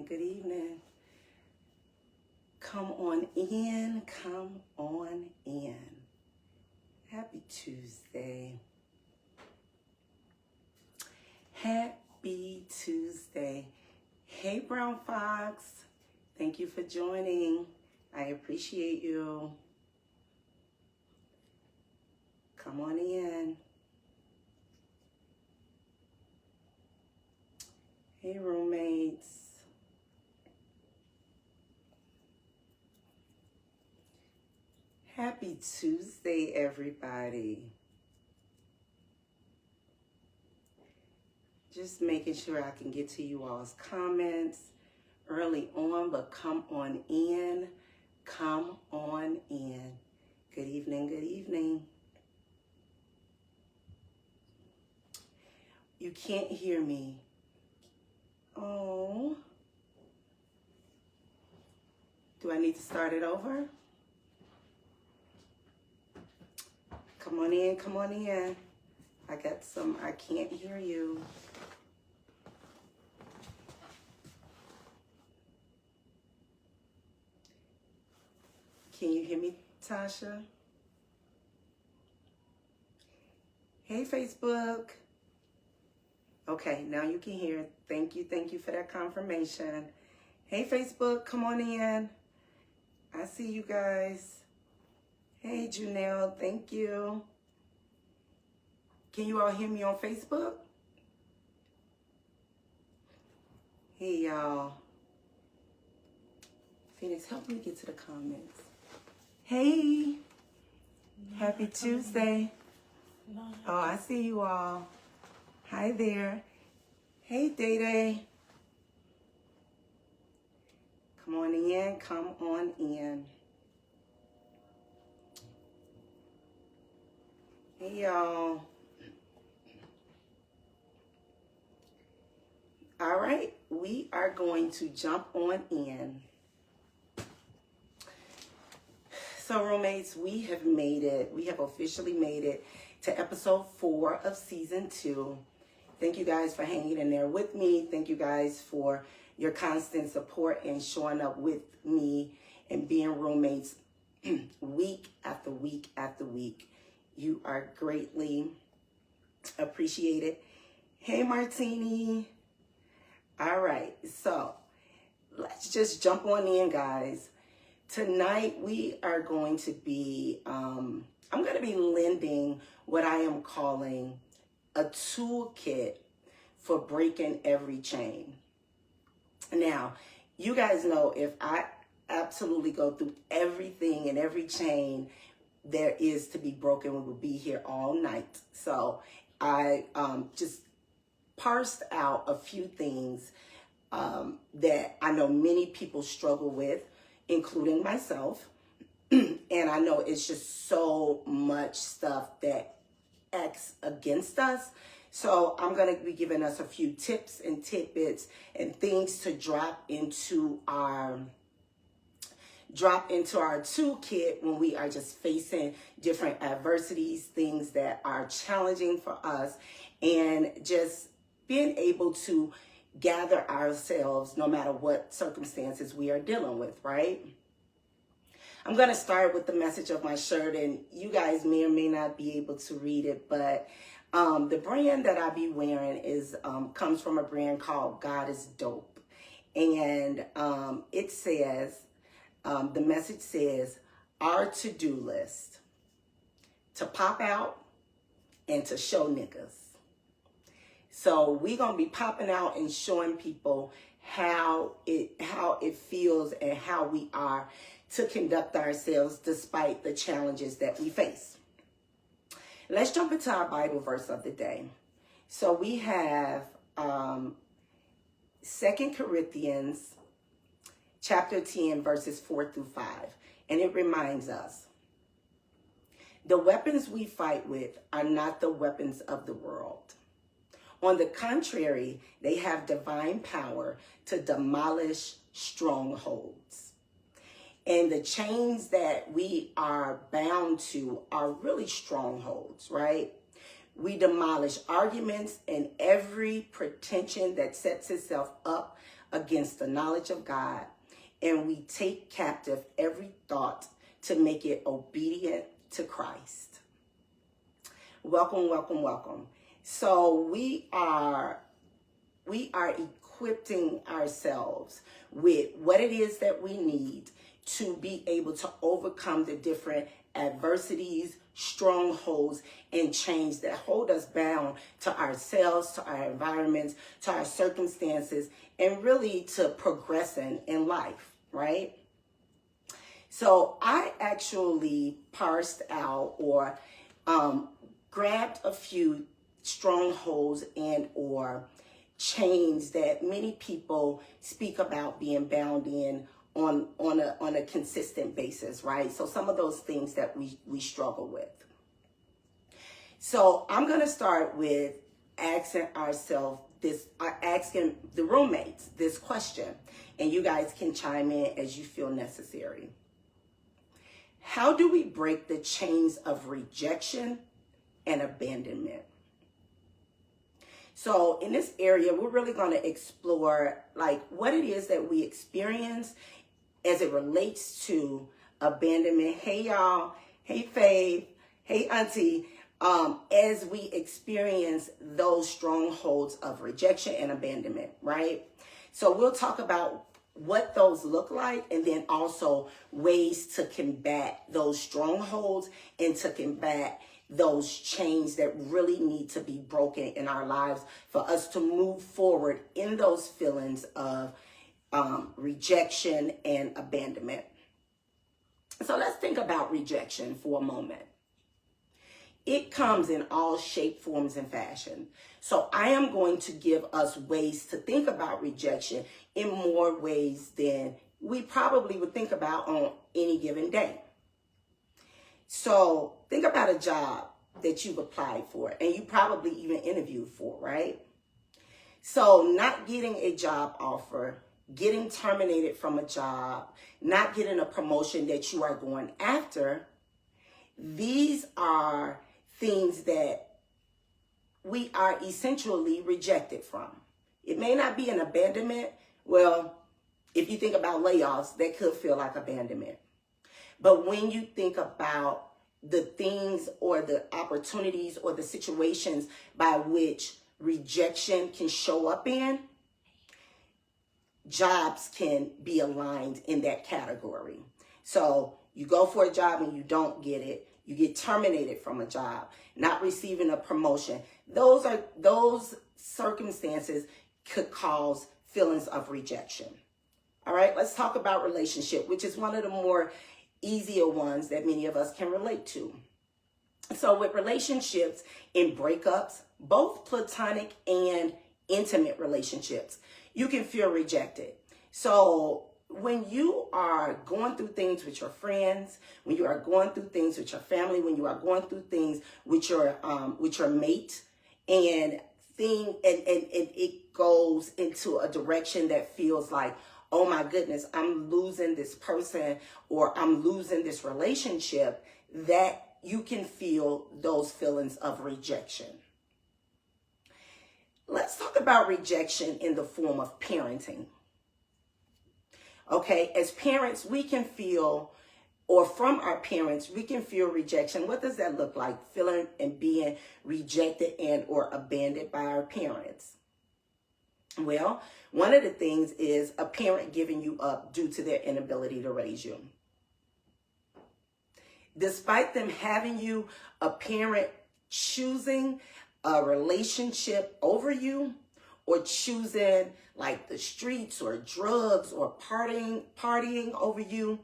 good evening. Come on in, come on in. Happy Tuesday. Happy Tuesday. Hey, Brown Fox. Thank you for joining. I appreciate you. Come on in. Hey, roommates. Happy Tuesday, everybody. Just making sure I can get to you all's comments early on, but come on in. Come on in. Good evening, good evening. You can't hear me. Oh. Do I need to start it over? Come on in, come on in. I can't hear you. Can you hear me, Tasha? Hey, Facebook. Okay, now you can hear. Thank you for that confirmation. Hey, Facebook, come on in. I see you guys. Hey, Janelle, thank you. Can you all hear me on Facebook? Hey, y'all. Phoenix, help me get to the comments. Hey, happy Tuesday. Oh, I see you all. Hi there. Hey, Day-Day. Come on in, come on in. Hey, y'all. All right, we are going to jump on in. So, roommates, we have made it. We have officially made it to episode 4 of season 2. Thank you guys for hanging in there with me. Thank you guys for your constant support and showing up with me and being roommates week after week after week. You are greatly appreciated. Hey, Martini. All right, so let's just jump on in, guys. Tonight we are going to be, I'm going to be lending what I am calling a toolkit for breaking every chain. Now, you guys know if I absolutely go through everything and every chain there is to be broken, we will be here all night. So I just parsed out a few things that I know many people struggle with, including myself. And I know it's just so much stuff that acts against us. So I'm going to be giving us a few tips and tidbits and things to drop into our toolkit when we are just facing different adversities, things that are challenging for us, and just being able to gather ourselves no matter what circumstances we are dealing with, right? I'm going to start with the message of my shirt, and you guys may or may not be able to read it, but the brand that I be wearing comes from a brand called God is Dope. And it says, the message says, our to-do list, to pop out and to show niggas. So we're going to be popping out and showing people how it feels and how we are to conduct ourselves despite the challenges that we face. Let's jump into our Bible verse of the day. So we have 2 Corinthians chapter 10, verses 4 through 5. And it reminds us, the weapons we fight with are not the weapons of the world. On the contrary, they have divine power to demolish strongholds. And the chains that we are bound to are really strongholds, right? We demolish arguments and every pretension that sets itself up against the knowledge of God, and we take captive every thought to make it obedient to Christ. Welcome, welcome, welcome. So we are equipping ourselves with what it is that we need to be able to overcome the different adversities, strongholds, and chains that hold us bound to ourselves, to our environments, to our circumstances, and really to progressing in life, right? So I actually parsed out or grabbed a few strongholds and or chains that many people speak about being bound in on a consistent basis, right? So some of those things that we struggle with. So I'm going to start with asking the roommates this question, and you guys can chime in as you feel necessary. How do we break the chains of rejection and abandonment? So in this area, we're really going to explore like what it is that we experience as it relates to abandonment. Hey y'all, hey Faith, hey Auntie, as we experience those strongholds of rejection and abandonment, right? So we'll talk about what those look like, and then also ways to combat those strongholds and to combat those chains that really need to be broken in our lives for us to move forward in those feelings of rejection and abandonment. So let's think about rejection for a moment. It comes in all shape, forms, and fashion. So I am going to give us ways to think about rejection in more ways than we probably would think about on any given day. So think about a job that you've applied for and you probably even interviewed for, right? So not getting a job offer, getting terminated from a job, not getting a promotion that you are going after, these are things that we are essentially rejected from. It may not be an abandonment. Well, if you think about layoffs, that could feel like abandonment. But when you think about the things or the opportunities or the situations by which rejection can show up in, jobs can be aligned in that category. So you go for a job and you don't get it. You get terminated from a job, not receiving a promotion. Those circumstances could cause feelings of rejection. All right, let's talk about relationship, which is one of the more easier ones that many of us can relate to. So with relationships and breakups, both platonic and intimate relationships, you can feel rejected. So when you are going through things with your friends, when you are going through things with your family, when you are going through things with your mate, and it goes into a direction that feels like, oh my goodness, I'm losing this person or I'm losing this relationship, that you can feel those feelings of rejection. Let's talk about rejection in the form of parenting. Okay, as parents, we can feel, or from our parents, we can feel rejection. What does that look like? Feeling and being rejected and or abandoned by our parents. Well, one of the things is a parent giving you up due to their inability to raise you. Despite them having you, a parent choosing a relationship over you, or choosing like the streets or drugs or partying over you,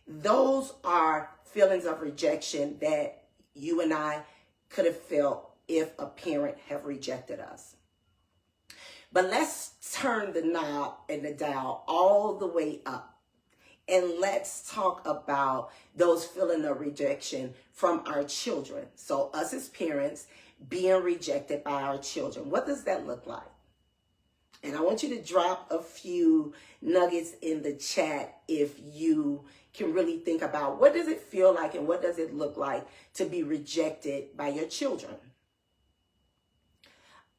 those are feelings of rejection that you and I could have felt if a parent have rejected us. But let's turn the knob and the dial all the way up, and let's talk about those feelings of rejection from our children. So us as parents being rejected by our children. What does that look like? And I want you to drop a few nuggets in the chat if you can really think about what does it feel like and what does it look like to be rejected by your children.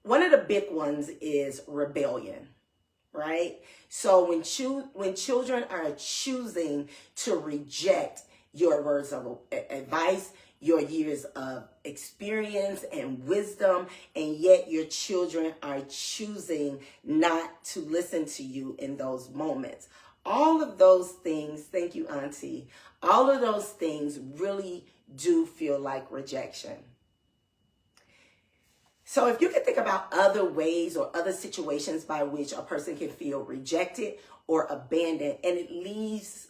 One of the big ones is rebellion. right? So when children are choosing to reject your words of advice, your years of experience and wisdom, and yet your children are choosing not to listen to you in those moments. All of those things, thank you, Auntie, all of those things really do feel like rejection. So if you can think about other ways or other situations by which a person can feel rejected or abandoned, and it leads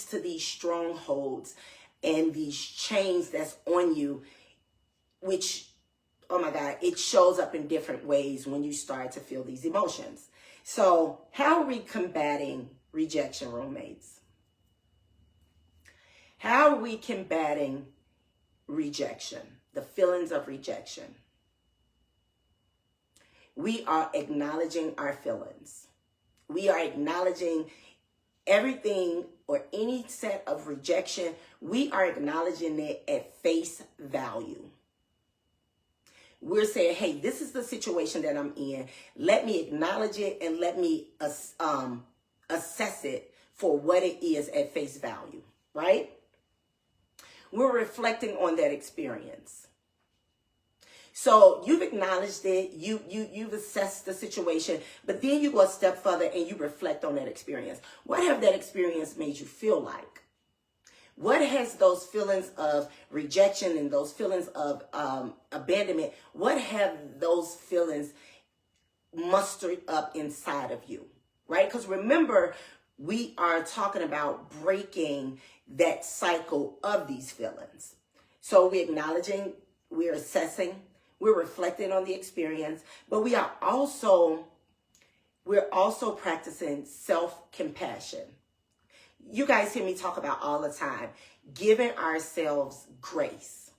to these strongholds and these chains that's on you, which, oh my God, it shows up in different ways when you start to feel these emotions. So how are we combating rejection, roommates? How are we combating rejection, the feelings of rejection? We are acknowledging our feelings. We are acknowledging everything or any set of rejection. We are acknowledging it at face value. We're saying, hey, this is the situation that I'm in. Let me acknowledge it and let me assess it for what it is at face value, right? We're reflecting on that experience. So you've acknowledged it, you've assessed the situation, but then you go a step further and you reflect on that experience. What have that experience made you feel like? What has those feelings of rejection and those feelings of abandonment, what have those feelings mustered up inside of you, right? Because remember, we are talking about breaking that cycle of these feelings. So we're acknowledging, we're assessing, we're reflecting on the experience, but we're also practicing self-compassion. You guys hear me talk about all the time, giving ourselves grace.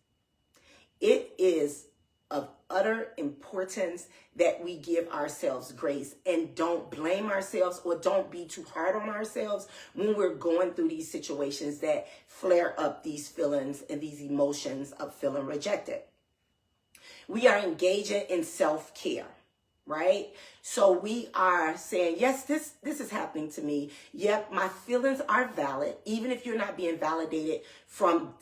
It is of utter importance that we give ourselves grace and don't blame ourselves or don't be too hard on ourselves when we're going through these situations that flare up these feelings and these emotions of feeling rejected. We are engaging in self-care, right? So we are saying, yes, this is happening to me. Yep, my feelings are valid, even if you're not being validated from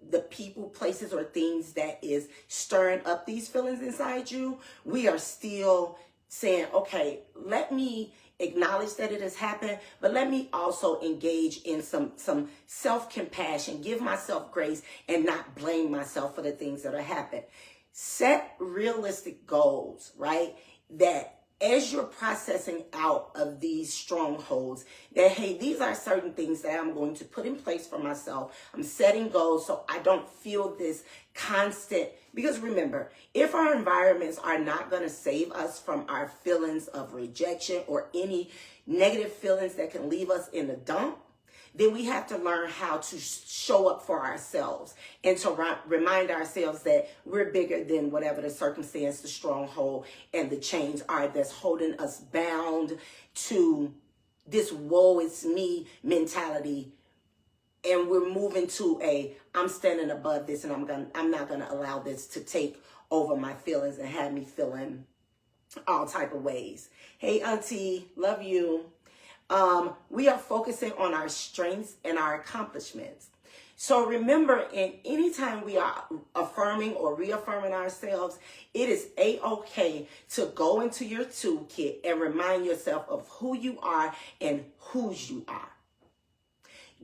the people, places, or things that is stirring up these feelings inside you. We are still saying, okay, let me acknowledge that it has happened, but let me also engage in some self-compassion, give myself grace, and not blame myself for the things that are happening. Set realistic goals, right? That as you're processing out of these strongholds, that, hey, these are certain things that I'm going to put in place for myself. I'm setting goals so I don't feel this constant, because remember, if our environments are not going to save us from our feelings of rejection or any negative feelings that can leave us in the dump, then we have to learn how to show up for ourselves and to remind ourselves that we're bigger than whatever the circumstance, the stronghold, and the chains are that's holding us bound to this woe is me mentality. And we're moving to I'm standing above this, and I'm not gonna allow this to take over my feelings and have me feeling all type of ways. Hey, Auntie, love you. We are focusing on our strengths and our accomplishments. So remember, anytime we are affirming or reaffirming ourselves, it is a-okay to go into your toolkit and remind yourself of who you are and whose you are.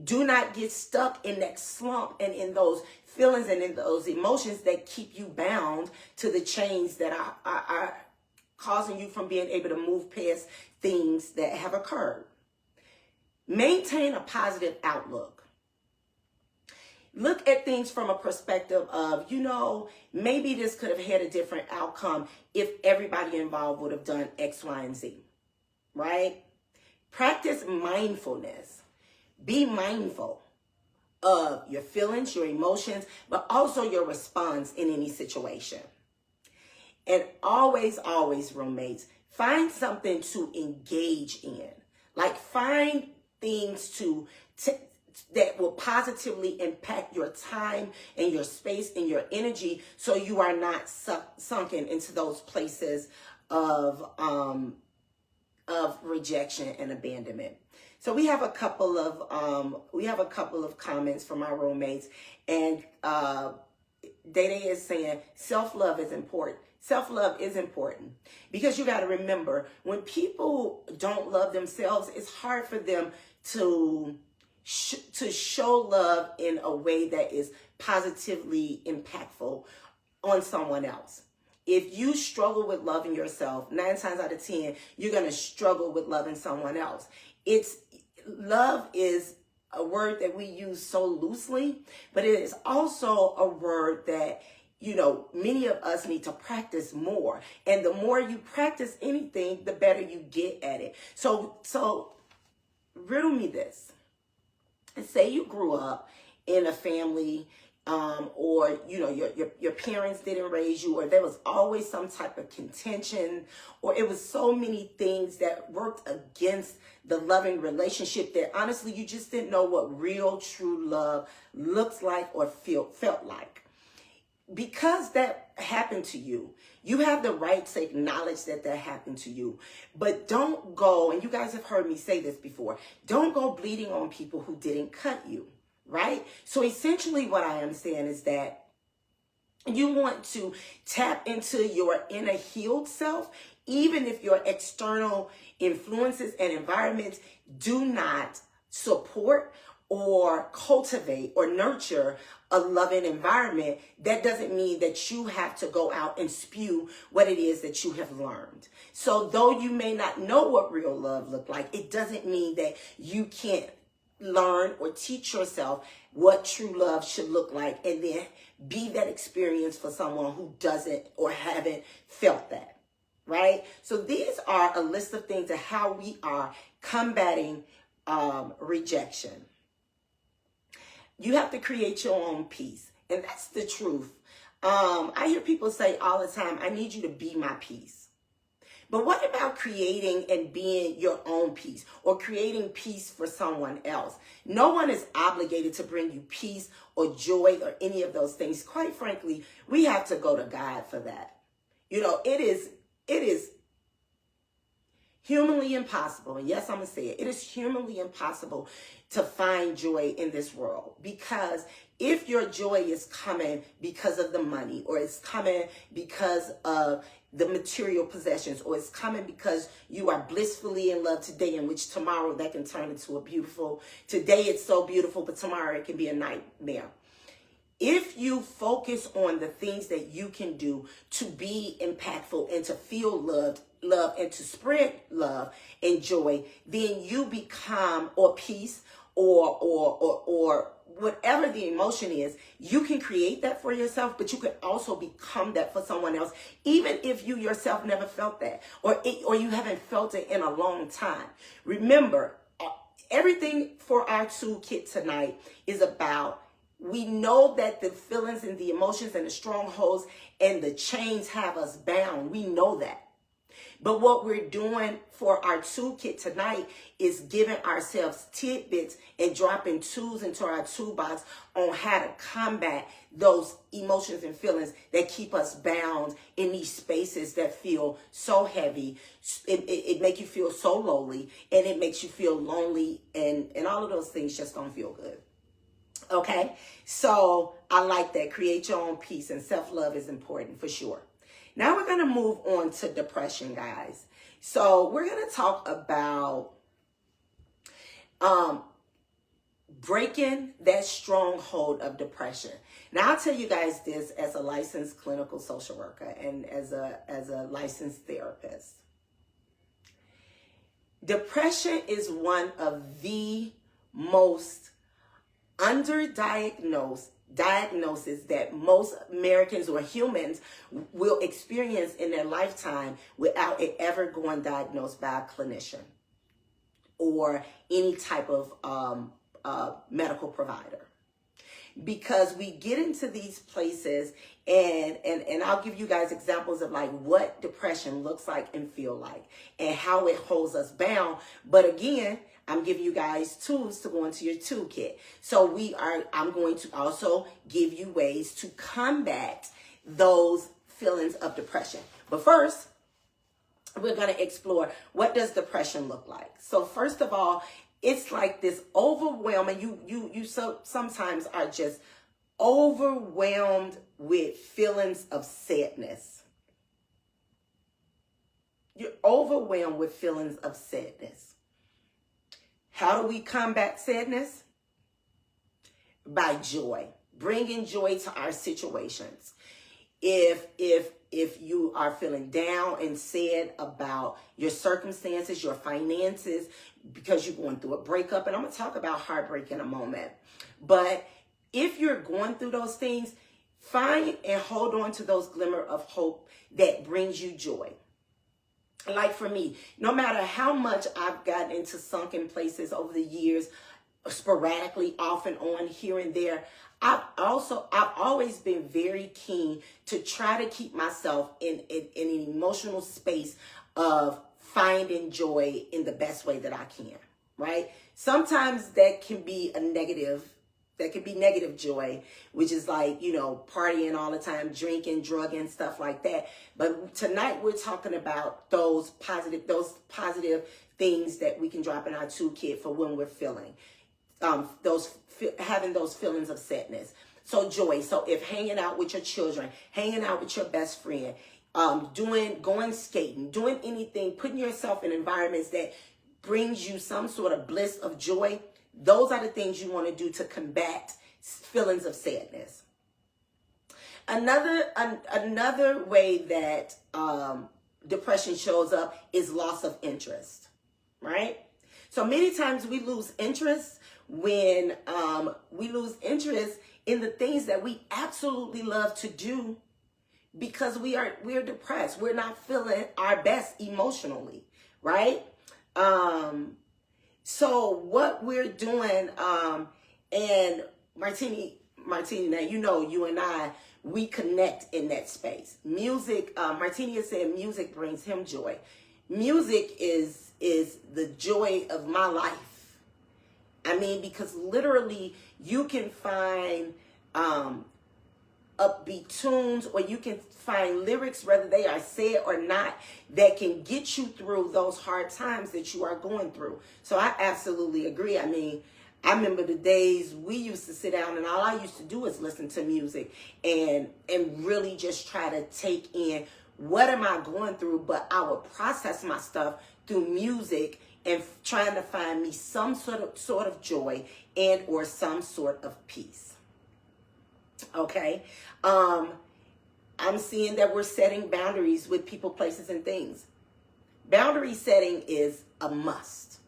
Do not get stuck in that slump and in those feelings and in those emotions that keep you bound to the chains that are causing you from being able to move past things that have occurred. Maintain a positive outlook. Look at things from a perspective of, maybe this could have had a different outcome if everybody involved would have done X, Y, and Z, right? Practice mindfulness. Be mindful of your feelings, your emotions, but also your response in any situation. And always, roommates, find something to engage in. Like find things that will positively impact your time and your space and your energy, so you are not sunken into those places of of rejection and abandonment. So we have a couple of comments from our roommates, and Day is saying self-love is important. Self-love is important because you got to remember, when people don't love themselves, it's hard for them to show love in a way that is positively impactful on someone else. If you struggle with loving yourself, 9 times out of 10, you're going to struggle with loving someone else. Love is a word that we use so loosely, but it is also a word that, many of us need to practice more. And the more you practice anything, the better you get at it. So riddle me this. Say you grew up in a family, or your parents didn't raise you, or there was always some type of contention, or it was so many things that worked against the loving relationship that honestly you just didn't know what real true love looks like or felt like. Because that happened to you, you have the right to acknowledge that happened to you. But don't go, and you guys have heard me say this before, don't go bleeding on people who didn't cut you, right? So essentially what I am saying is that you want to tap into your inner healed self, even if your external influences and environments do not support or cultivate or nurture a loving environment. That doesn't mean that you have to go out and spew what it is that you have learned. So though you may not know what real love looked like, it doesn't mean that you can't learn or teach yourself what true love should look like, and then be that experience for someone who doesn't or haven't felt that, right? So these are a list of things of how we are combating rejection. You have to create your own peace. And that's the truth. I hear people say all the time, I need you to be my peace. But what about creating and being your own peace, or creating peace for someone else? No one is obligated to bring you peace or joy or any of those things. Quite frankly, we have to go to God for that. It is humanly impossible. And yes, I'm going to say it. It is humanly impossible to find joy in this world, because if your joy is coming because of the money, or it's coming because of the material possessions, or it's coming because you are blissfully in love today, in which tomorrow that can turn into today it's so beautiful, but tomorrow it can be a nightmare. If you focus on the things that you can do to be impactful and to feel love and to spread love and joy, then you become, or peace, or whatever the emotion is, you can create that for yourself, but you can also become that for someone else, even if you yourself never felt that, or you haven't felt it in a long time. Remember, everything for our toolkit tonight is about, we know that the feelings and the emotions and the strongholds and the chains have us bound. We know that. But what we're doing for our toolkit tonight is giving ourselves tidbits and dropping tools into our toolbox on how to combat those emotions and feelings that keep us bound in these spaces that feel so heavy. It makes you feel so lowly, and it makes you feel lonely, and all of those things just don't feel good. Okay, so I like that. Create your own peace, and self-love is important for sure. Now we're going to move on to depression, guys. So we're going to talk about breaking that stronghold of depression. Now I'll tell you guys this as a licensed clinical social worker and as a licensed therapist. Depression is one of the most underdiagnosed diagnosis that most Americans or humans will experience in their lifetime without it ever going diagnosed by a clinician or any type of medical provider. Because we get into these places, and I'll give you guys examples of like what depression looks like and feel like and how it holds us bound. But again, I'm giving you guys tools to go into your toolkit. So I'm going to also give you ways to combat those feelings of depression. But first, we're going to explore, what does depression look like? So first of all, it's like this overwhelming, you sometimes are just overwhelmed with feelings of sadness. You're overwhelmed with feelings of sadness. How do we combat sadness? By joy, bringing joy to our situations. If you are feeling down and sad about your circumstances, your finances, because you're going through a breakup, and I'm going to talk about heartbreak in a moment. But if you're going through those things, find and hold on to those glimmer of hope that brings you joy. Like for me, no matter how much I've gotten into sunken places over the years, sporadically, off and on, here and there, I've always been very keen to try to keep myself in an emotional space of finding joy in the best way that I can, right? Sometimes that can be negative joy, which is like, partying all the time, drinking, drugging, stuff like that. But tonight we're talking about those positive things that we can drop in our toolkit for when we're feeling having those feelings of sadness. So joy. So if hanging out with your children, hanging out with your best friend, going skating, doing anything, putting yourself in environments that brings you some sort of bliss of joy, those are the things you want to do to combat feelings of sadness. Another way that depression shows up is loss of interest, right? So many times we lose interest when we lose interest in the things that we absolutely love to do because we're depressed. We're not feeling our best emotionally, right? So what we're doing, and Martini, now, you and I, we connect in that space. Music, Martini is saying music brings him joy. Music is the joy of my life. I mean, because literally you can find upbeat tunes, or you can find lyrics, whether they are said or not, that can get you through those hard times that you are going through. So I absolutely agree. I mean, I remember the days we used to sit down and all I used to do is listen to music and really just try to take in what am I going through, but I would process my stuff through music and trying to find me some sort of joy and or some sort of peace. Okay. I'm seeing that we're setting boundaries with people, places, and things. Boundary setting is a must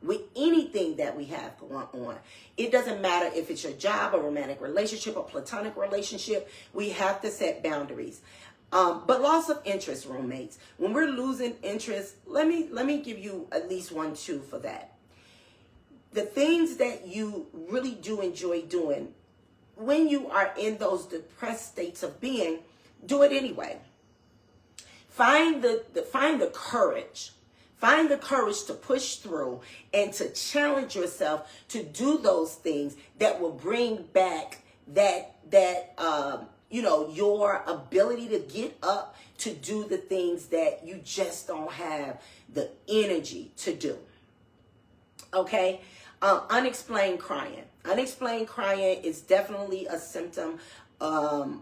with anything that we have going on. It doesn't matter if it's your job, a romantic relationship, a platonic relationship. We have to set boundaries. But loss of interest, roommates. When we're losing interest, let me give you at least 1, 2 for that. The things that you really do enjoy doing, when you are in those depressed states of being, do it anyway. Find the courage. Find the courage to push through and to challenge yourself to do those things that will bring back your ability to get up to do the things that you just don't have the energy to do. Okay? Unexplained crying. Unexplained crying is definitely a symptom of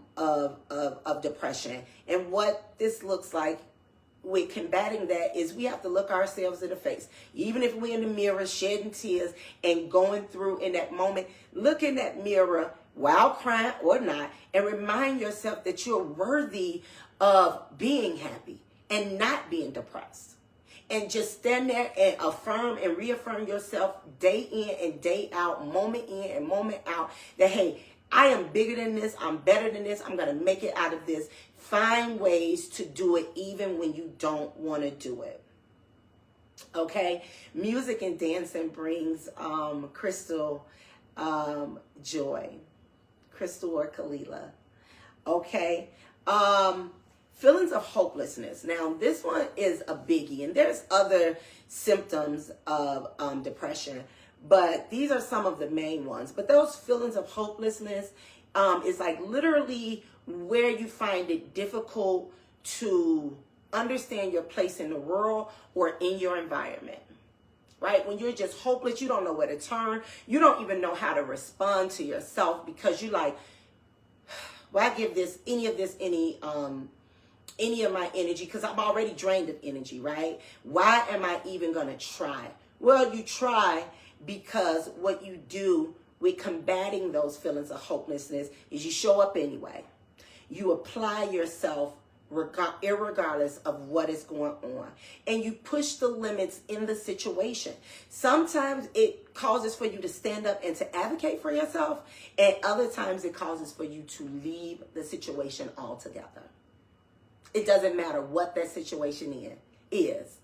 depression. And what this looks like with combating that is we have to look ourselves in the face. Even if we're in the mirror shedding tears and going through in that moment, look in that mirror while crying or not, and remind yourself that you're worthy of being happy and not being depressed. And just stand there and affirm and reaffirm yourself day in and day out, moment in and moment out, that, hey, I am bigger than this. I'm better than this. I'm going to make it out of this. Find ways to do it even when you don't want to do it. Okay? Music and dancing brings Crystal joy. Crystal or Kalila. Okay? Feelings of hopelessness. Now, this one is a biggie, and there's other symptoms of depression, but these are some of the main ones. But those feelings of hopelessness is like literally where you find it difficult to understand your place in the world or in your environment. Right? When you're just hopeless, you don't know where to turn. You don't even know how to respond to yourself because you like, why give any of my energy, because I'm already drained of energy, right? Why am I even going to try? Well, you try because what you do with combating those feelings of hopelessness is you show up anyway. You apply yourself irregardless of what is going on. And you push the limits in the situation. Sometimes it causes for you to stand up and to advocate for yourself. And other times it causes for you to leave the situation altogether. It doesn't matter what that situation is.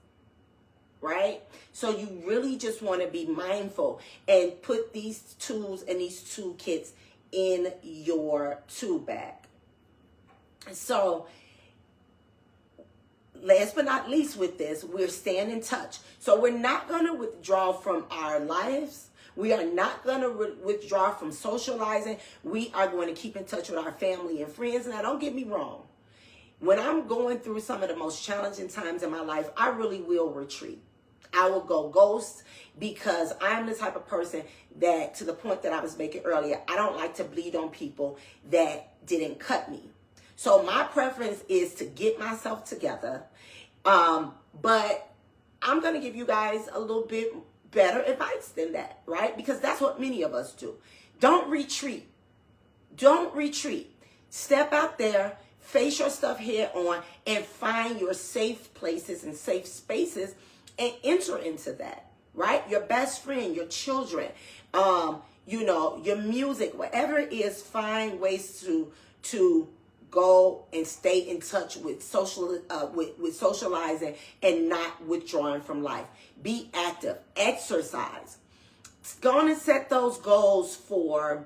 Right? So you really just want to be mindful and put these tools and these toolkits in your tool bag. So last but not least with this, we're staying in touch. So we're not going to withdraw from our lives. We are not going to withdraw from socializing. We are going to keep in touch with our family and friends. Now, don't get me wrong. When I'm going through some of the most challenging times in my life, I really will retreat. I will go ghost because I'm the type of person that, to the point that I was making earlier, I don't like to bleed on people that didn't cut me. So my preference is to get myself together. But I'm going to give you guys a little bit better advice than that, right? Because that's what many of us do. Don't retreat. Don't retreat. Step out there, face your stuff head on, and find your safe places and safe spaces and enter into that, right? Your best friend, your children, your music, whatever it is, find ways to go and stay in touch with socializing and not withdrawing from life. Be active, exercise. Go on and set those goals for,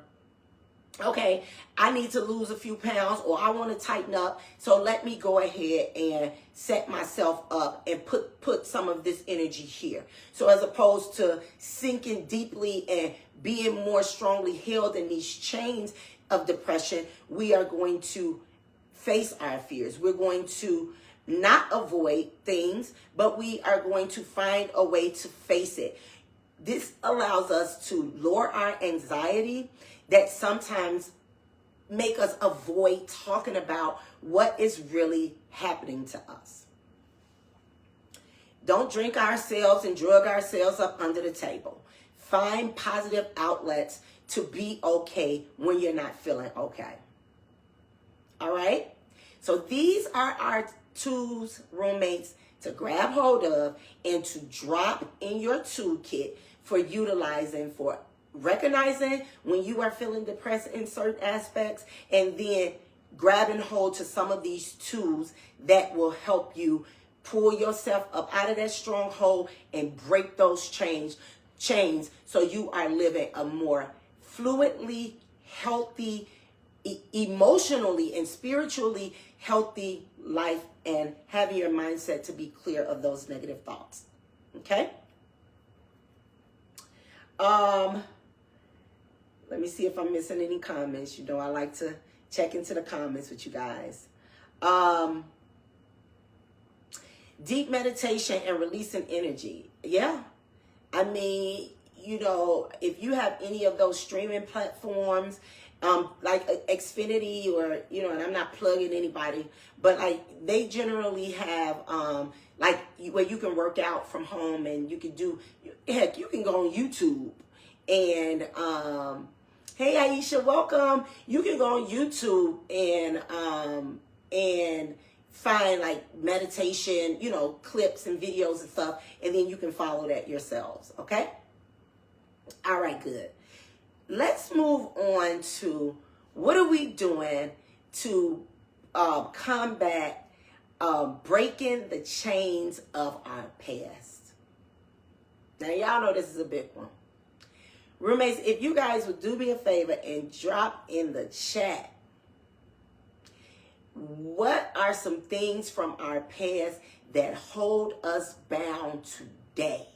okay, I need to lose a few pounds or I want to tighten up. So let me go ahead and set myself up and put some of this energy here. So as opposed to sinking deeply and being more strongly held in these chains of depression, we are going to face our fears. We're going to not avoid things, but we are going to find a way to face it. This allows us to lower our anxiety that sometimes make us avoid talking about what is really happening to us. Don't drink ourselves and drug ourselves up under the table. Find positive outlets to be okay when you're not feeling okay. All right? So these are our tools, roommates, to grab hold of and to drop in your toolkit for utilizing, for recognizing when you are feeling depressed in certain aspects, and then grabbing hold to some of these tools that will help you pull yourself up out of that stronghold and break those chains so you are living a more fluidly healthy, emotionally and spiritually healthy life, and having your mindset to be clear of those negative thoughts. Okay? Let me see if I'm missing any comments. You know, I like to check into the comments with you guys. Deep meditation and releasing energy. Yeah. I mean, you know, if you have any of those streaming platforms, like Xfinity or, you know, and I'm not plugging anybody, but like they generally have, like where you can work out from home, and you can do, heck, you can go on YouTube and, hey Aisha, welcome. You can go on YouTube and find like meditation, you know, clips and videos and stuff, and then you can follow that yourselves. Okay. All right, good. Let's move on to what are we doing to combat breaking the chains of our past. Now, y'all know this is a big one. Roommates, if you guys would do me a favor and drop in the chat, what are some things from our past that hold us bound today?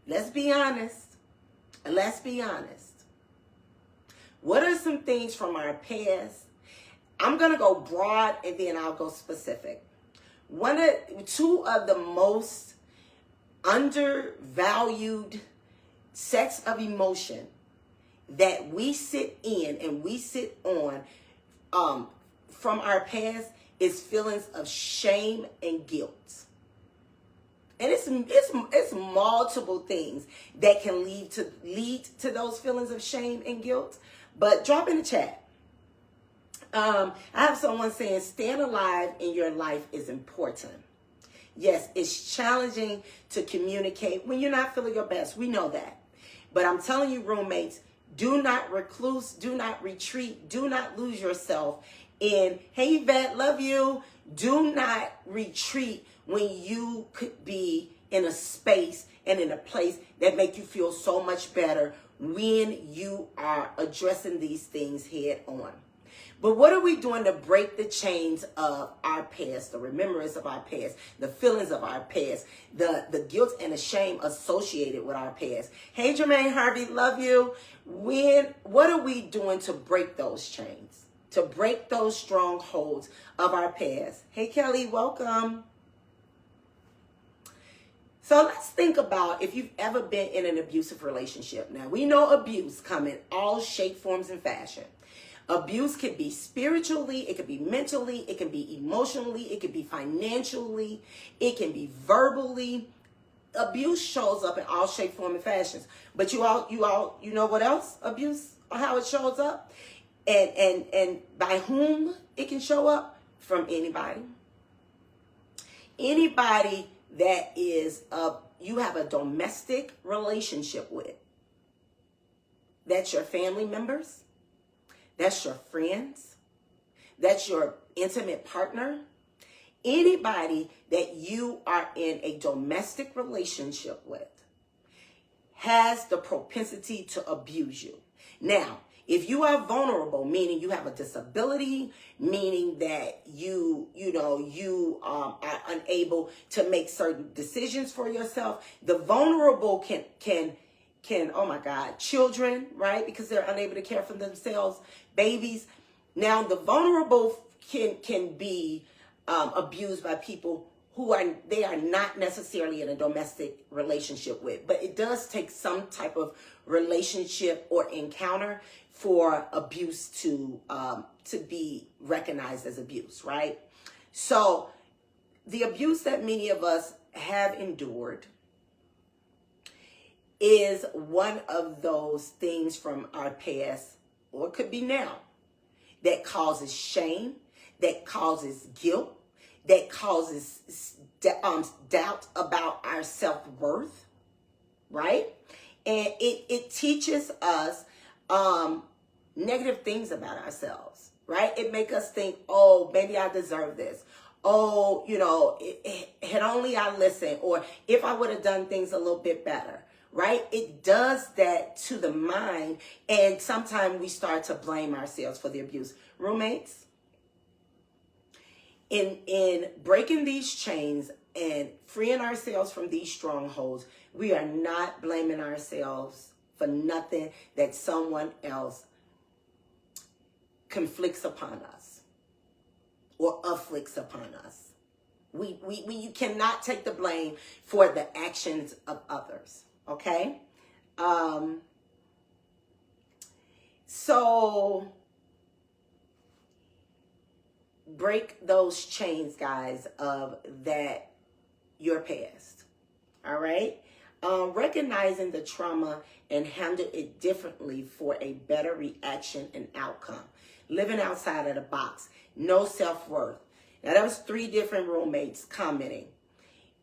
Let's be honest. Let's be honest. What are some things from our past? I'm going to go broad and then I'll go specific. Two of the most undervalued sets of emotion that we sit in and we sit on from our past is feelings of shame and guilt. And it's multiple things that can lead to those feelings of shame and guilt. But drop in the chat. I have someone saying staying alive in your life is important. Yes, it's challenging to communicate when you're not feeling your best. We know that. But I'm telling you, roommates, do not recluse, do not retreat, do not lose yourself in, hey, Yvette, love you. Do not retreat when you could be in a space and in a place that make you feel so much better when you are addressing these things head on. But what are we doing to break the chains of our past, the remembrance of our past, the feelings of our past, the guilt and the shame associated with our past? Hey, Jermaine Harvey, love you. What are we doing to break those chains, to break those strongholds of our past? Hey, Kelly, welcome. So let's think about if you've ever been in an abusive relationship. Now, we know abuse come in all shape, forms, and fashion. Abuse could be spiritually, it could be mentally, it can be emotionally, it could be financially, it can be verbally. Abuse shows up in all shape, form, and fashions. But you know what else? Abuse, how it shows up, and by whom it can show up? From anybody. Anybody that is you have a domestic relationship with. That's your family members. That's your friends. That's your intimate partner. Anybody that you are in a domestic relationship with has the propensity to abuse you. Now, if you are vulnerable, meaning you have a disability, meaning that you are unable to make certain decisions for yourself, the vulnerable can, oh my God, children, right? Because they're unable to care for themselves, babies. Now, the vulnerable can be abused by people they are not necessarily in a domestic relationship with, but it does take some type of relationship or encounter for abuse to be recognized as abuse, right? So the abuse that many of us have endured is one of those things from our past, or it could be now, that causes shame, that causes guilt, that causes doubt about our self-worth, right? And it teaches us negative things about ourselves, right? It makes us think, oh, maybe I deserve this. Oh, had only I listened, or if I would have done things a little bit better, right? It does that to the mind, and sometimes we start to blame ourselves for the abuse. Roommates, in breaking these chains and freeing ourselves from these strongholds, we are not blaming ourselves for nothing that someone else conflicts upon us or afflicts upon us. You cannot take the blame for the actions of others, okay? So break those chains, guys, of that your past. All right? Recognizing the trauma and handle it differently for a better reaction and outcome. Living outside of the box. No self-worth. Now, that was 3 different roommates commenting.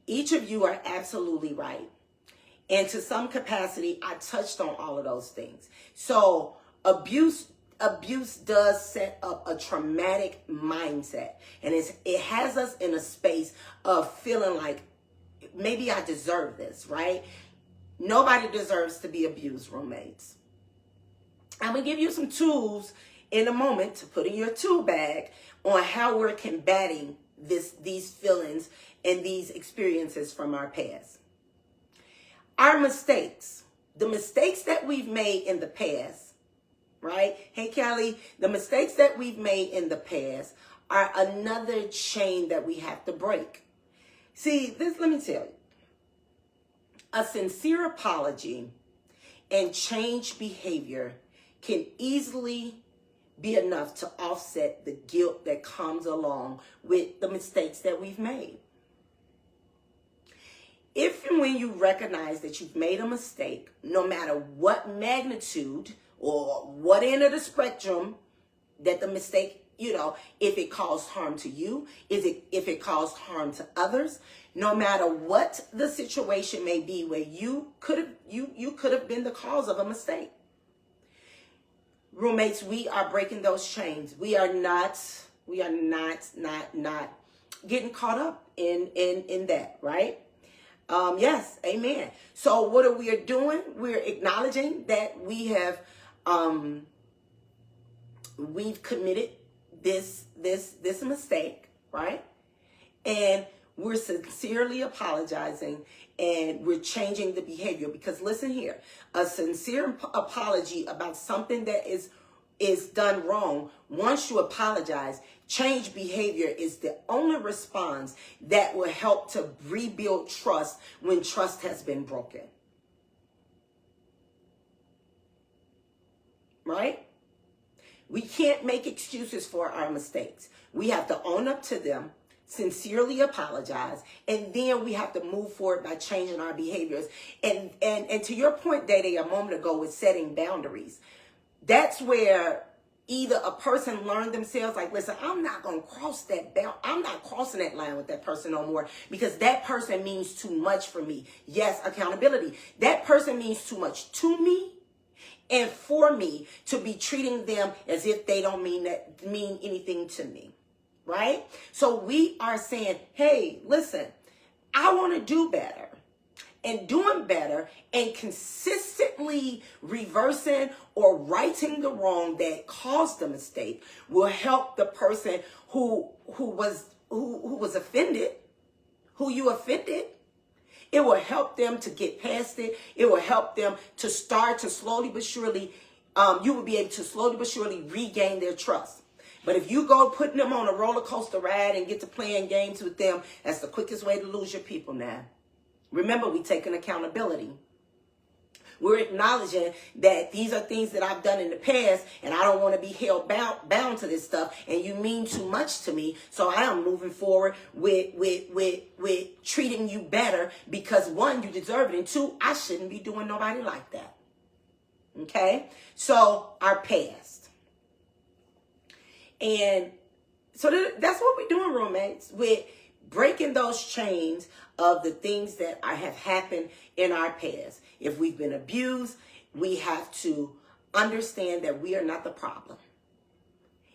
Each of you are absolutely right. And to some capacity, I touched on all of those things. So abuse does set up a traumatic mindset. And it has us in a space of feeling like, maybe I deserve this, right? Nobody deserves to be abused, roommates. I'm going to give you some tools in a moment to put in your tool bag on how we're combating these feelings and these experiences from our past. Our mistakes, the mistakes that we've made in the past, right? Hey, Kelly, the mistakes that we've made in the past are another chain that we have to break. See, let me tell you. A sincere apology and change behavior can easily be enough to offset the guilt that comes along with the mistakes that we've made. If and when you recognize that you've made a mistake, no matter what magnitude or what end of the spectrum that the mistake, if it caused harm to you, if it caused harm to others, no matter what the situation may be where you could have been the cause of a mistake. Roommates, we are breaking those chains. We are not getting caught up in that, right? Yes, amen. So what are we doing? We're acknowledging that we've committed this mistake, right? And we're sincerely apologizing, and we're changing the behavior. Because listen here, a sincere apology about something that is done wrong, once you apologize, change behavior is the only response that will help to rebuild trust when trust has been broken. Right? We can't make excuses for our mistakes. We have to own up to them, sincerely apologize, and then we have to move forward by changing our behaviors. And to your point, Dede, a moment ago, with setting boundaries, that's where either a person learned themselves, like, listen, I'm not going to cross that bound. I'm not crossing that line with that person no more because that person means too much for me. Yes, accountability. That person means too much to me and for me to be treating them as if they don't mean anything to me. Right? So we are saying, hey, listen, I want to do better. And doing better and consistently reversing or righting the wrong that caused the mistake will help the person who was offended, who you offended. It will help them to get past it. It will help them to start to slowly but surely, you will be able to slowly but surely regain their trust. But if you go putting them on a roller coaster ride and get to playing games with them, that's the quickest way to lose your people now. Remember, we taking accountability. We're acknowledging that these are things that I've done in the past, and I don't want to be held bound to this stuff, and you mean too much to me, so I am moving forward with treating you better because, one, you deserve it, and two, I shouldn't be doing nobody like that. Okay? So, our past. And so that's what we're doing, roommates, with breaking those chains of the things that have happened in our past. If we've been abused, we have to understand that we are not the problem.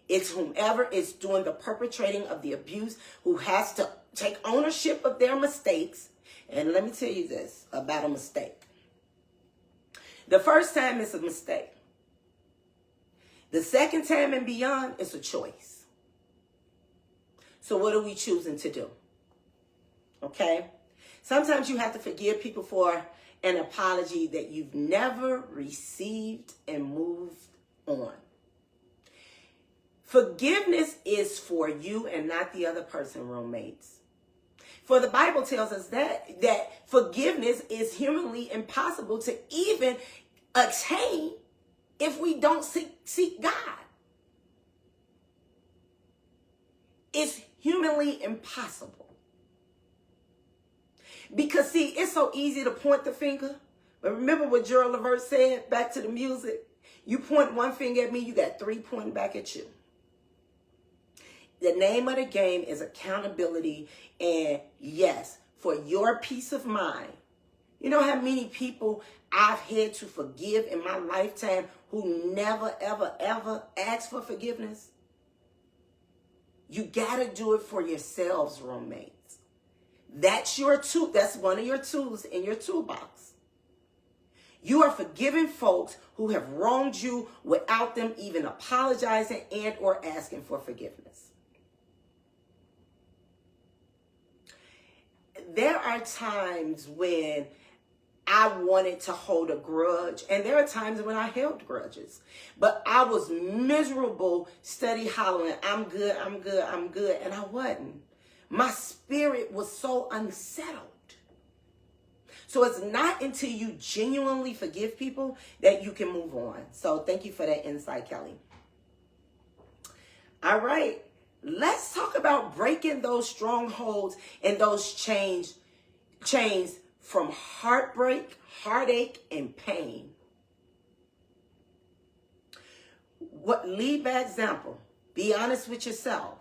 It's whomever is doing the perpetrating of the abuse who has to take ownership of their mistakes. And let me tell you this about a mistake. The first time is a mistake. The second time and beyond is a choice. So what are we choosing to do? Okay? Sometimes you have to forgive people for an apology that you've never received and moved on. Forgiveness is for you and not the other person, roommates. For the Bible tells us that forgiveness is humanly impossible to even attain if we don't seek God. It's humanly impossible. Because, see, it's so easy to point the finger. But remember what Gerald Levert said, back to the music. You point one finger at me, you got three pointing back at you. The name of the game is accountability. And yes, for your peace of mind. You know how many people I've had to forgive in my lifetime who never, ever, ever asked for forgiveness? You got to do it for yourselves, roommates. That's your tool. That's one of your tools in your toolbox. You are forgiving folks who have wronged you without them even apologizing and or asking for forgiveness. There are times when I wanted to hold a grudge. And there are times when I held grudges. But I was miserable, steady hollering, I'm good, I'm good, I'm good. And I wasn't. My spirit was so unsettled. So it's not until you genuinely forgive people that you can move on. So thank you for that insight, Kelly. All right. Let's talk about breaking those strongholds and those chains from heartbreak, heartache, and pain. Lead by example. Be honest with yourself.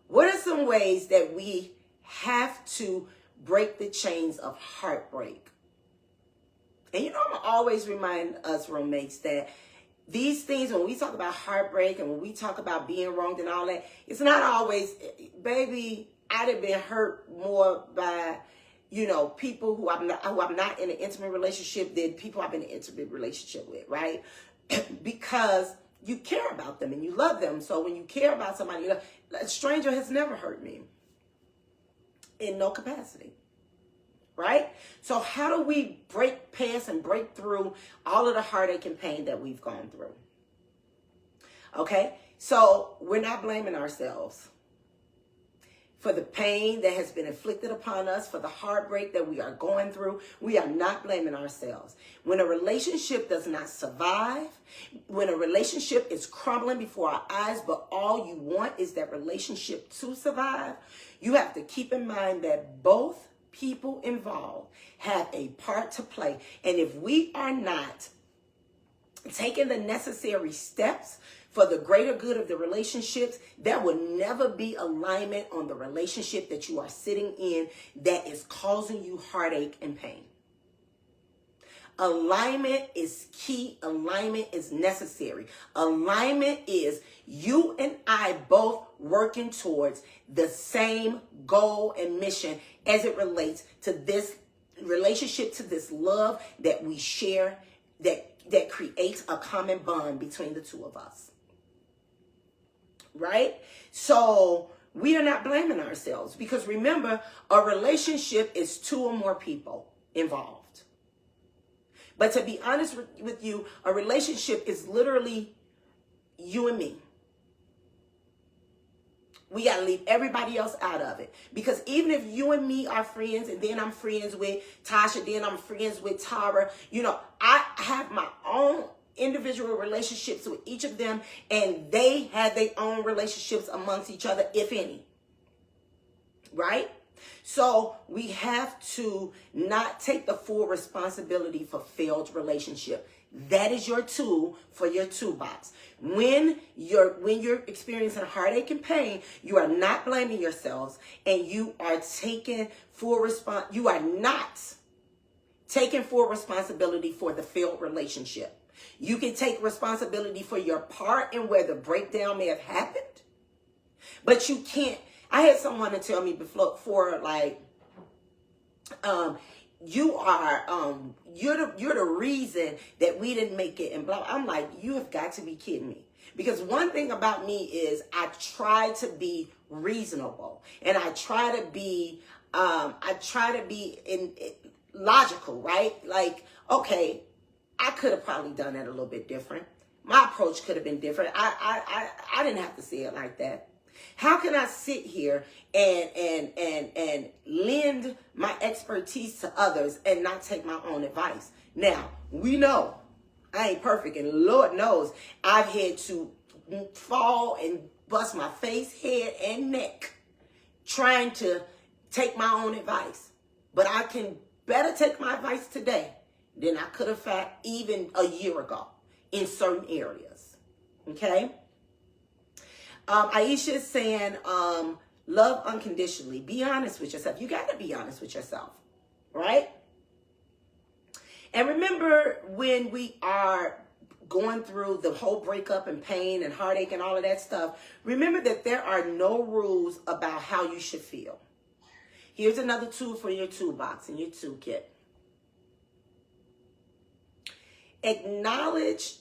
What are some ways that we have to break the chains of heartbreak? And I'm always remind us roommates that these things, when we talk about heartbreak and when we talk about being wronged and all that, it's not always, baby, I'd have been hurt more by, people who I'm not in an intimate relationship than people I've been in an intimate relationship with, right? Because you care about them and you love them. So when you care about somebody, a stranger has never hurt me in no capacity. Right? So how do we break past and break through all of the heartache and pain that we've gone through? Okay? So we're not blaming ourselves for the pain that has been inflicted upon us, for the heartbreak that we are going through. We are not blaming ourselves. When a relationship does not survive, when a relationship is crumbling before our eyes, but all you want is that relationship to survive, you have to keep in mind that both people involved have a part to play. And if we are not taking the necessary steps for the greater good of the relationships, there will never be alignment on the relationship that you are sitting in that is causing you heartache and pain. Alignment is key. Alignment is necessary. Alignment is you and I both working towards the same goal and mission as it relates to this relationship, to this love that we share, that creates a common bond between the two of us. Right? So we are not blaming ourselves, because remember, a relationship is two or more people involved. But to be honest with you, a relationship is literally you and me. We got to leave everybody else out of it. Because even if you and me are friends, and then I'm friends with Tasha, then I'm friends with Tara, I have my own individual relationships with each of them, and they have their own relationships amongst each other, if any. Right? So we have to not take the full responsibility for failed relationship. That is your tool for your toolbox. When you're experiencing heartache and pain, you are not blaming yourselves, and you are taking full you are not taking full responsibility for the failed relationship. You can take responsibility for your part in where the breakdown may have happened, but you can't. I had someone to tell me before, like, you're the reason that we didn't make it, and blah. I'm like, you have got to be kidding me. Because one thing about me is I try to be reasonable, and I try to be logical, right? Like, okay, I could have probably done that a little bit different. My approach could have been different. I didn't have to say it like that. How can I sit here and lend my expertise to others and not take my own advice? Now, we know I ain't perfect, and Lord knows I've had to fall and bust my face, head, and neck trying to take my own advice. But I can better take my advice today than I could have even a year ago in certain areas. Okay? Aisha is saying, love unconditionally. Be honest with yourself. You got to be honest with yourself, right? And remember, when we are going through the whole breakup and pain and heartache and all of that stuff, remember that there are no rules about how you should feel. Here's another tool for your toolbox and your toolkit. Acknowledgement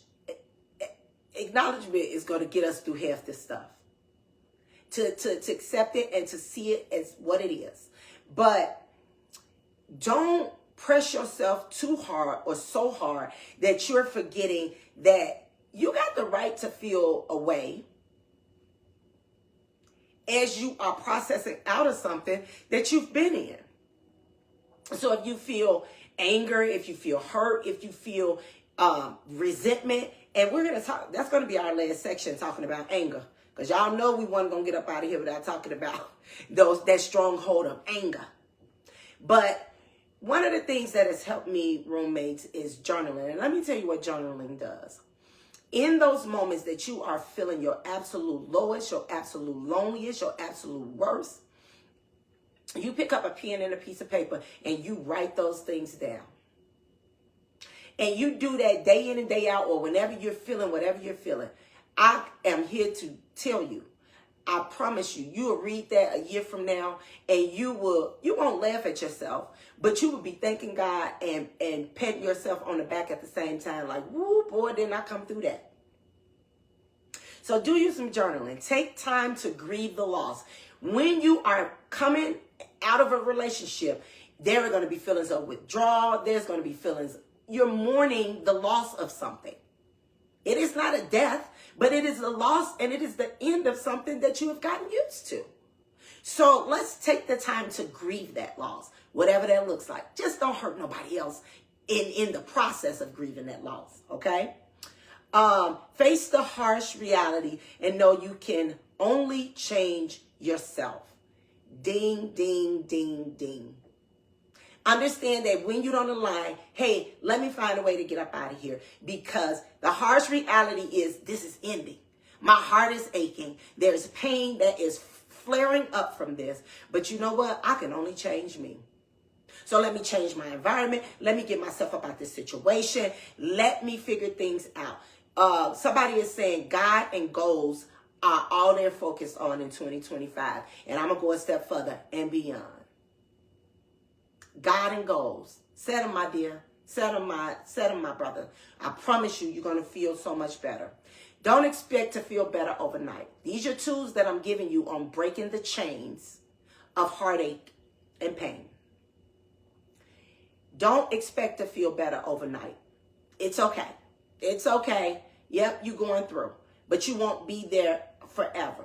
is going to get us through half this stuff. To accept it and to see it as what it is. But don't press yourself too hard or so hard that you're forgetting that you got the right to feel a way as you are processing out of something that you've been in. So if you feel anger, if you feel hurt, if you feel resentment, and we're going to talk, that's going to be our last section, talking about anger. Because y'all know we weren't going to get up out of here without talking about that stronghold of anger. But one of the things that has helped me, roommates, is journaling. And let me tell you what journaling does. In those moments that you are feeling your absolute lowest, your absolute loneliest, your absolute worst, you pick up a pen and a piece of paper and you write those things down. And you do that day in and day out, or whenever you're feeling whatever you're feeling. I am here to tell you, I promise you, you will read that a year from now and you won't laugh at yourself, but you will be thanking God and patting yourself on the back at the same time, like, woo, boy, didn't I come through that. So do you some journaling. Take time to grieve the loss. When you are coming out of a relationship, there are going to be feelings of withdrawal. There's going to be feelings, you're mourning the loss of something. It is not a death, but it is a loss, and it is the end of something that you have gotten used to. So let's take the time to grieve that loss, whatever that looks like. Just don't hurt nobody else in the process of grieving that loss, okay? Face the harsh reality and know you can only change yourself. Ding, ding, ding, ding. Understand that when you don't align, hey, let me find a way to get up out of here, because the harsh reality is this is ending. My heart is aching. There's pain that is flaring up from this. But you know what? I can only change me. So let me change my environment. Let me get myself up out this situation. Let me figure things out. Somebody is saying God and goals are all they're focused on in 2025. And I'm going to go a step further and beyond. God and goals. Set them, my dear. Set them, my brother. I promise you, you're going to feel so much better. Don't expect to feel better overnight. These are tools that I'm giving you on breaking the chains of heartache and pain. Don't expect to feel better overnight. It's okay. It's okay. Yep, you're going through. But you won't be there forever.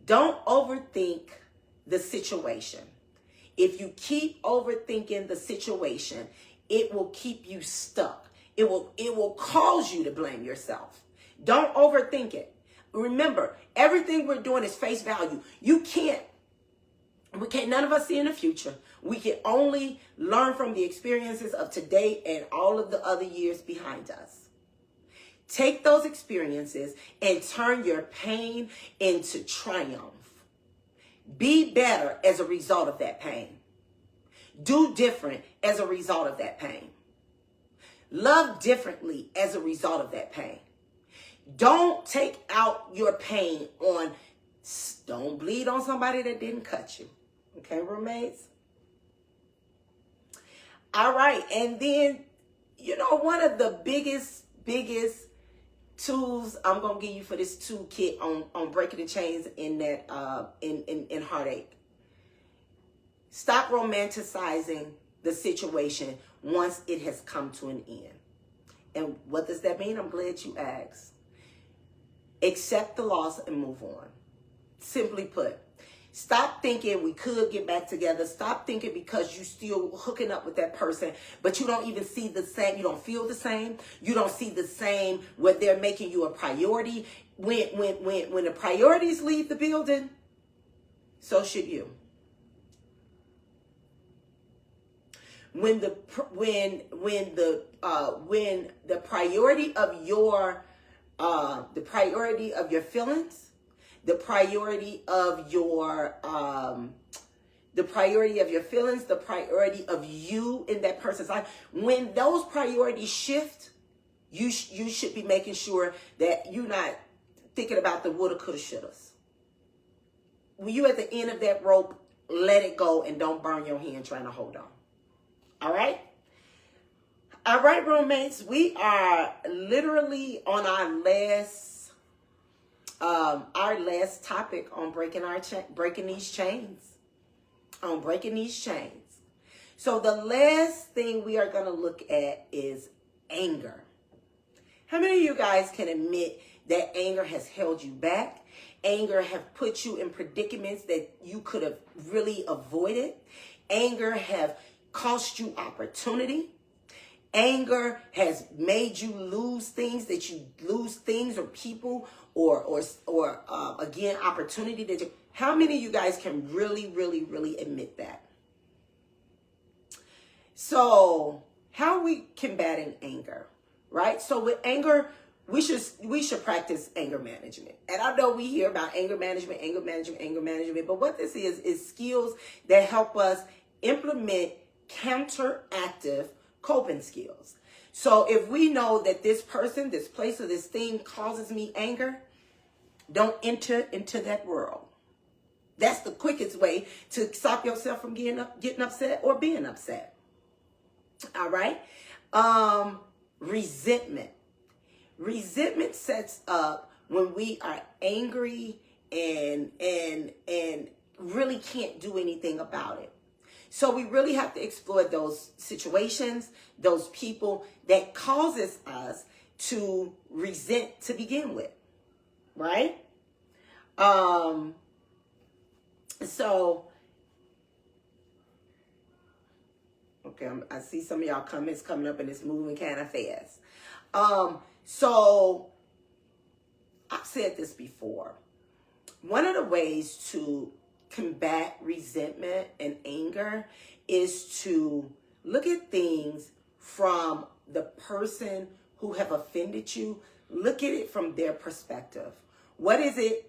Don't overthink the situation. If you keep overthinking the situation, it will keep you stuck. It will cause you to blame yourself. Don't overthink it. Remember, everything we're doing is face value. We can't, none of us see in the future. We can only learn from the experiences of today and all of the other years behind us. Take those experiences and turn your pain into triumph. Be better as a result of that pain. Do different as a result of that pain. Love differently as a result of that pain. Don't take out your pain on, don't bleed on somebody that didn't cut you. Okay, roommates? All right, and then, one of the biggest tools I'm going to give you for this toolkit on breaking the chains in that, in heartache. Stop romanticizing the situation once it has come to an end. And what does that mean? I'm glad you asked. Accept the loss and move on. Simply put, stop thinking we could get back together. Stop thinking because you still hooking up with that person, but you don't even see the same. You don't feel the same. You don't see the same when they're making you a priority. When the priorities leave the building, so should you. When the priority of your feelings, the priority of you in that person's life, when those priorities shift, you should be making sure that you're not thinking about the woulda, coulda, shouldas. When you at the end of that rope, let it go and don't burn your hand trying to hold on. All right? All right, roommates, we are literally on our last topic on breaking these chains. on breaking these chains. So the last thing we are going to look at is anger. How many of you guys can admit that anger has held you back? Anger have put you in predicaments that you could have really avoided. Anger have cost you opportunity. Anger has made you lose things or people or again, opportunity that you. How many of you guys can really admit that? So how are we combating anger, right? So with anger, we should practice anger management. And I know we hear about anger management, but what this is skills that help us implement counteractive coping skills. So if we know that this person, this place, or this thing causes me anger, don't enter into that world. That's the quickest way to stop yourself from getting upset or being upset. All right. Resentment. Resentment sets up when we are angry and really can't do anything about it. So we really have to explore those situations, those people that causes us to resent to begin with, right? Okay, I see some of y'all comments coming up and it's moving kind of fast. So I've said this before. One of the ways to combat resentment and anger is to look at things from the person who have offended you. Look at it from their perspective. What is it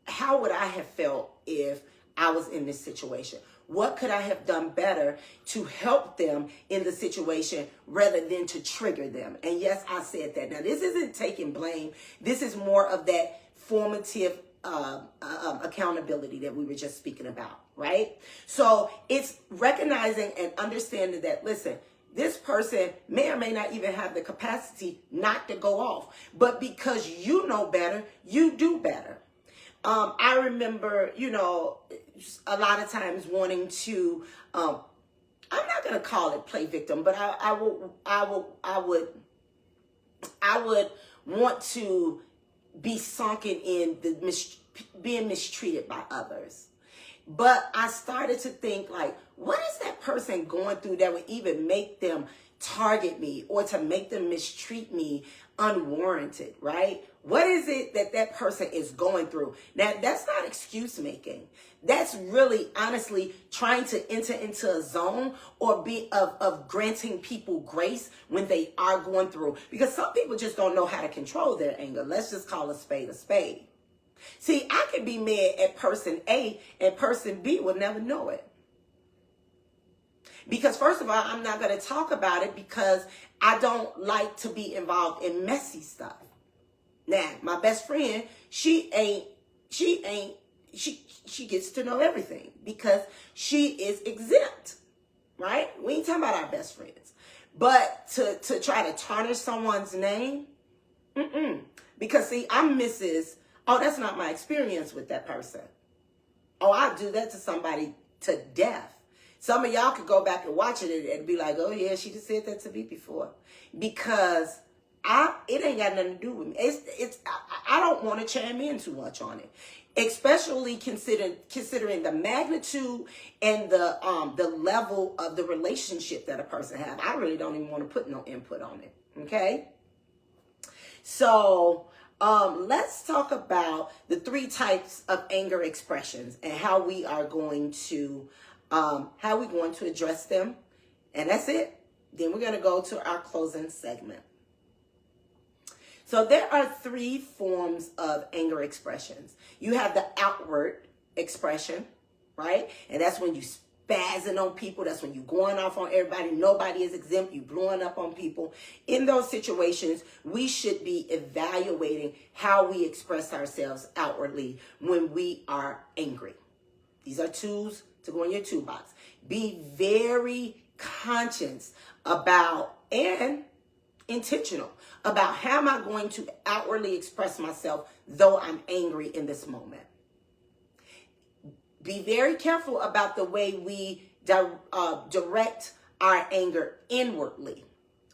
how would I have felt if I was in this situation? What could I have done better to help them in the situation rather than to trigger them? And yes, I said that. Now, this isn't taking blame. This is more of that formative accountability that we were just speaking about, right? So it's recognizing and understanding that, listen, this person may or may not even have the capacity not to go off. But because you know better, you do better. I remember, a lot of times wanting to, I'm not going to call it play victim, but I would want to be sunken in being mistreated by others. But I started to think, like, what is that person going through that would even make them target me or to make them mistreat me unwarranted, right? What is it that person is going through? Now, that's not excuse making. That's really, honestly, trying to enter into a zone or of granting people grace when they are going through. Because some people just don't know how to control their anger. Let's just call a spade a spade. See, I could be mad at person A and person B will never know it. Because first of all, I'm not going to talk about it because I don't like to be involved in messy stuff. Now, my best friend, she gets to know everything because she is exempt, right? We ain't talking about our best friends. But to try to tarnish someone's name, because see, I'm Mrs. Oh, that's not my experience with that person. Oh, I'll do that to somebody to death. Some of y'all could go back and watch it and be like, oh yeah, she just said that to me before. Because it ain't got nothing to do with me. I don't want to chime in too much on it. Especially considering the magnitude and the level of the relationship that a person has. I really don't even want to put no input on it. Okay? So let's talk about the 3 types of anger expressions and how we are going to address them. And that's it. Then we're going to go to our closing segment. So there are 3 forms of anger expressions. You have the outward expression, right? And that's when you spazzing on people. That's when you going off on everybody. Nobody is exempt. You blowing up on people. In those situations, we should be evaluating how we express ourselves outwardly when we are angry. These are tools to go in your toolbox. Be very conscious about and intentional about how am I going to outwardly express myself though I'm angry in this moment. be very careful about the way we direct our anger inwardly.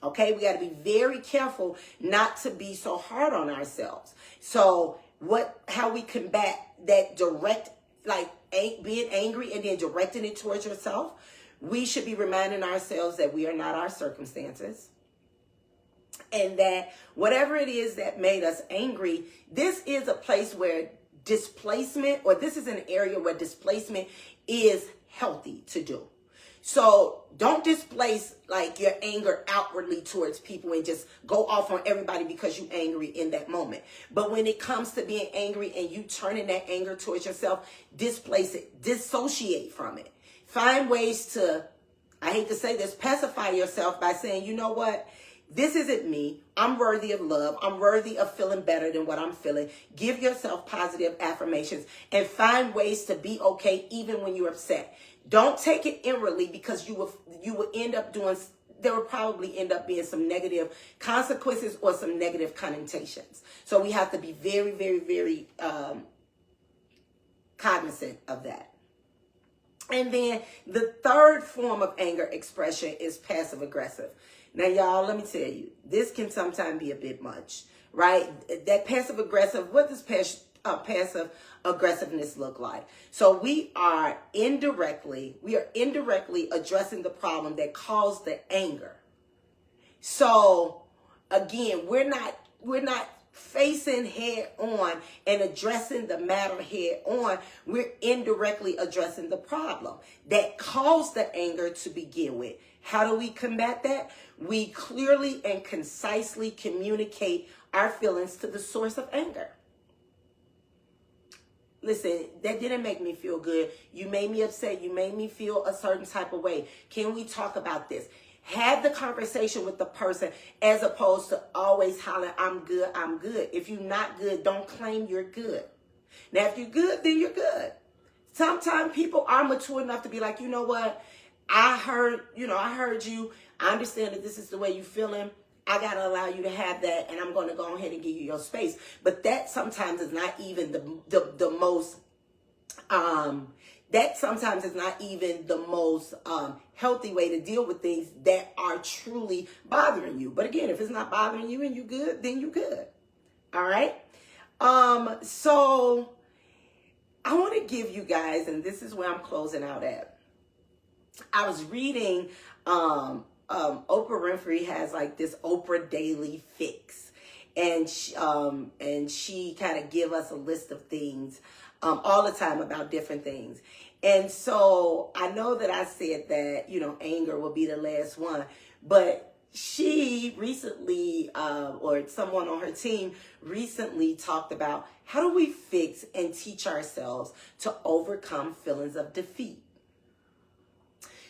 Okay, we got to be very careful not to be so hard on ourselves. So how we combat that direct, like being angry and then directing it towards yourself, we should be reminding ourselves that we are not our circumstances. And that whatever it is that made us angry, this is a place where displacement, or this is an area where displacement is healthy to do. So don't displace like your anger outwardly towards people and just go off on everybody because you're angry in that moment. But when it comes to being angry and you turning that anger towards yourself, displace it, dissociate from it. Find ways to, I hate to say this, pacify yourself by saying, you know what? This isn't me. I'm worthy of love. I'm worthy of feeling better than what I'm feeling. Give yourself positive affirmations and find ways to be okay even when you're upset. Don't take it inwardly, because you will end up doing, there will probably end up being some negative consequences or some negative connotations. So we have to be very, very, very cognizant of that. And then the third form of anger expression is passive aggressive. Now, y'all, let me tell you, this can sometimes be a bit much, right? That passive aggressive, what does passive aggressiveness look like? So we are indirectly addressing the problem that caused the anger. So again, we're not facing head on and addressing the matter head on. We're indirectly addressing the problem that caused the anger to begin with. How do we combat that? We clearly and concisely communicate our feelings to the source of anger. Listen, that didn't make me feel good. You made me upset. You made me feel a certain type of way. Can we talk about this? Have the conversation with the person as opposed to always hollering, I'm good, I'm good. If you're not good, don't claim you're good. Now, if you're good, then you're good. Sometimes people are mature enough to be like, you know what? I heard you. I understand that this is the way you're feeling. I got to allow you to have that, and I'm going to go ahead and give you your space. But that sometimes is not even the most healthy way to deal with things that are truly bothering you. But again, if it's not bothering you and you're good, then you're good. All right. So I want to give you guys, and this is where I'm closing out at. I was reading, Oprah Winfrey has like this Oprah Daily Fix, and she kind of give us a list of things all the time about different things. And so I know that I said that, anger will be the last one, but she recently, or someone on her team recently talked about how do we fix and teach ourselves to overcome feelings of defeat.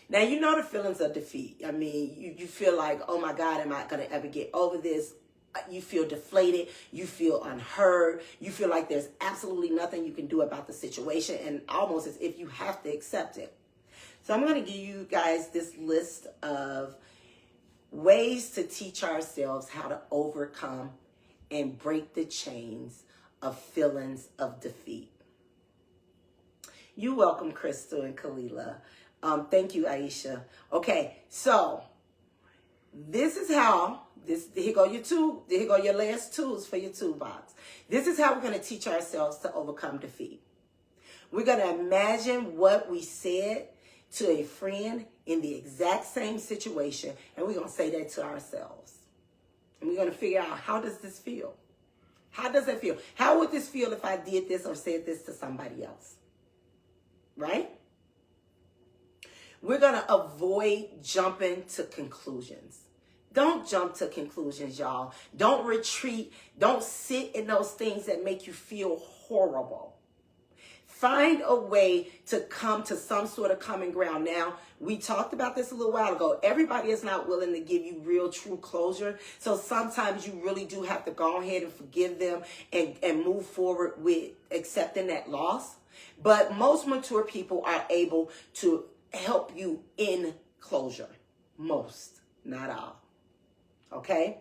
Now, the feelings of defeat. I mean, you feel like, oh my God, am I going to ever get over this? You feel deflated. You feel unheard. You feel like there's absolutely nothing you can do about the situation, and almost as if you have to accept it. So I'm going to give you guys this list of ways to teach ourselves how to overcome and break the chains of feelings of defeat. You're welcome, Crystal and Kalila. Thank you, Aisha. Okay, so this is how, here go your last tools for your toolbox. This is how we're going to teach ourselves to overcome defeat. We're going to imagine what we said to a friend in the exact same situation, and we're going to say that to ourselves. And we're going to figure out, how does this feel? How does it feel? How would this feel if I did this or said this to somebody else? Right? We're going to avoid jumping to conclusions. Don't jump to conclusions, y'all. Don't retreat. Don't sit in those things that make you feel horrible. Find a way to come to some sort of common ground. Now, we talked about this a little while ago. Everybody is not willing to give you real, true closure. So sometimes you really do have to go ahead and forgive them and move forward with accepting that loss. But most mature people are able to help you in closure. Most, not all. Okay?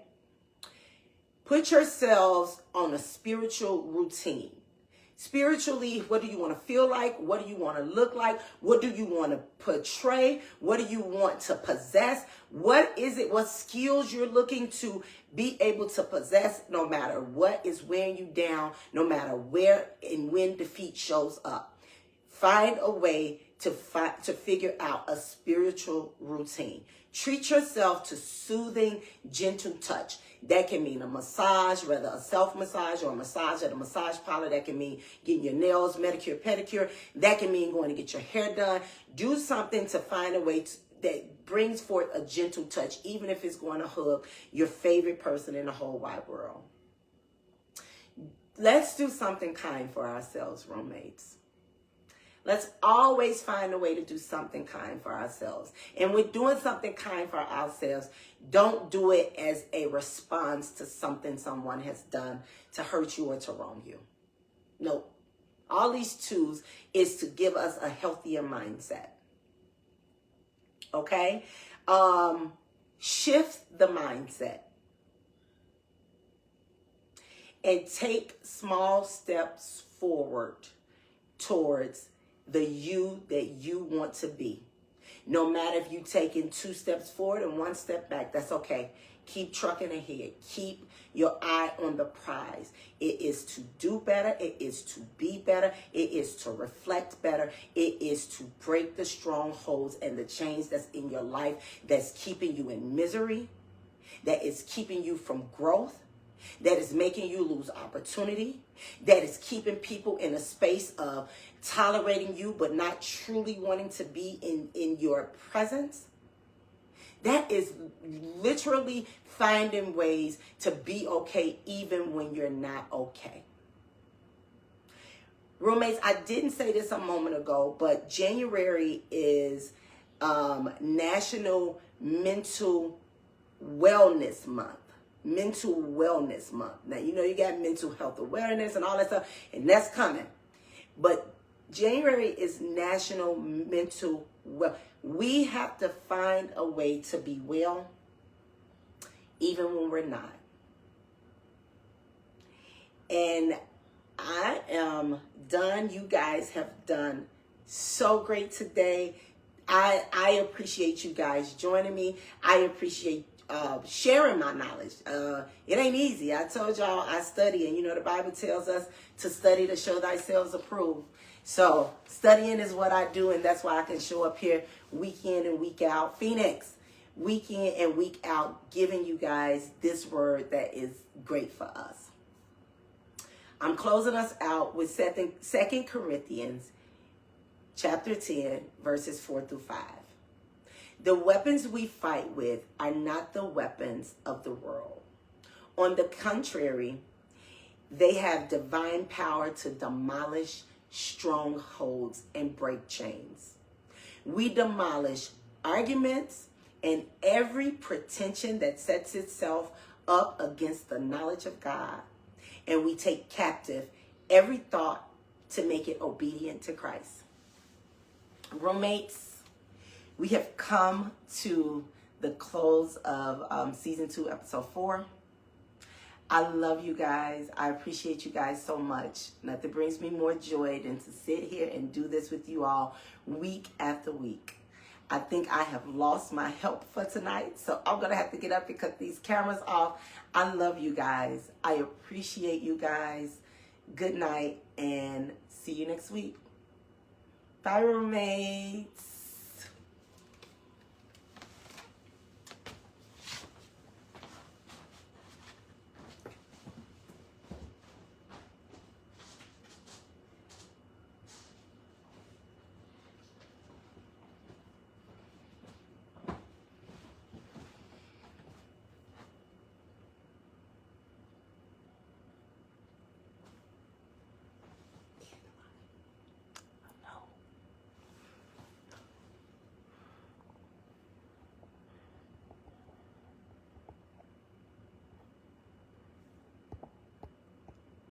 Put yourselves on a spiritual routine. Spiritually, what do you want to feel like? What do you want to look like? What do you want to portray? What do you want to possess? What is it? What skills you're looking to be able to possess no matter what is wearing you down, no matter where and when defeat shows up. Find a way to figure out a spiritual routine. Treat yourself to soothing, gentle touch. That can mean a massage, whether a self-massage or a massage at a massage parlor. That can mean getting your nails, manicure, pedicure. That can mean going to get your hair done. Do something to find a way that brings forth a gentle touch, even if it's going to hug your favorite person in the whole wide world. Let's do something kind for ourselves, roommates. Let's always find a way to do something kind for ourselves. And with doing something kind for ourselves, don't do it as a response to something someone has done to hurt you or to wrong you. Nope. All these tools is to give us a healthier mindset. Okay? Shift the mindset. And take small steps forward towards the you that you want to be. No matter if you're taking 2 steps forward and 1 step back, that's okay. Keep trucking ahead. Keep your eye on the prize. It is to do better. It is to be better. It is to reflect better. It is to break the strongholds and the chains that's in your life that's keeping you in misery, that is keeping you from growth, that is making you lose opportunity, that is keeping people in a space of tolerating you but not truly wanting to be in your presence. That is literally finding ways to be okay even when you're not okay. Roommates, I didn't say this a moment ago, but January is National Mental Wellness Month. Mental Wellness Month. Now, you know you got mental health awareness and all that stuff, and that's coming. But January is National Mental Well. We have to find a way to be well, even when we're not. And I am done. You guys have done so great today. I appreciate you guys joining me. I appreciate sharing my knowledge. It ain't easy. I told y'all I study, and you know the Bible tells us to study to show thyself approved. So studying is what I do, and that's why I can show up here week in and week out. Phoenix, week in and week out, giving you guys this word that is great for us. I'm closing us out with 2 Corinthians chapter 10, verses 4 through 5. The weapons we fight with are not the weapons of the world. On the contrary, they have divine power to demolish strongholds and break chains. We demolish arguments and every pretension that sets itself up against the knowledge of God. And we take captive every thought to make it obedient to Christ. Roommates, we have come to the close of season 2, episode 4. I love you guys. I appreciate you guys so much. Nothing brings me more joy than to sit here and do this with you all week after week. I think I have lost my help for tonight, so I'm going to have to get up and cut these cameras off. I love you guys. I appreciate you guys. Good night, and see you next week. Bye, roommates.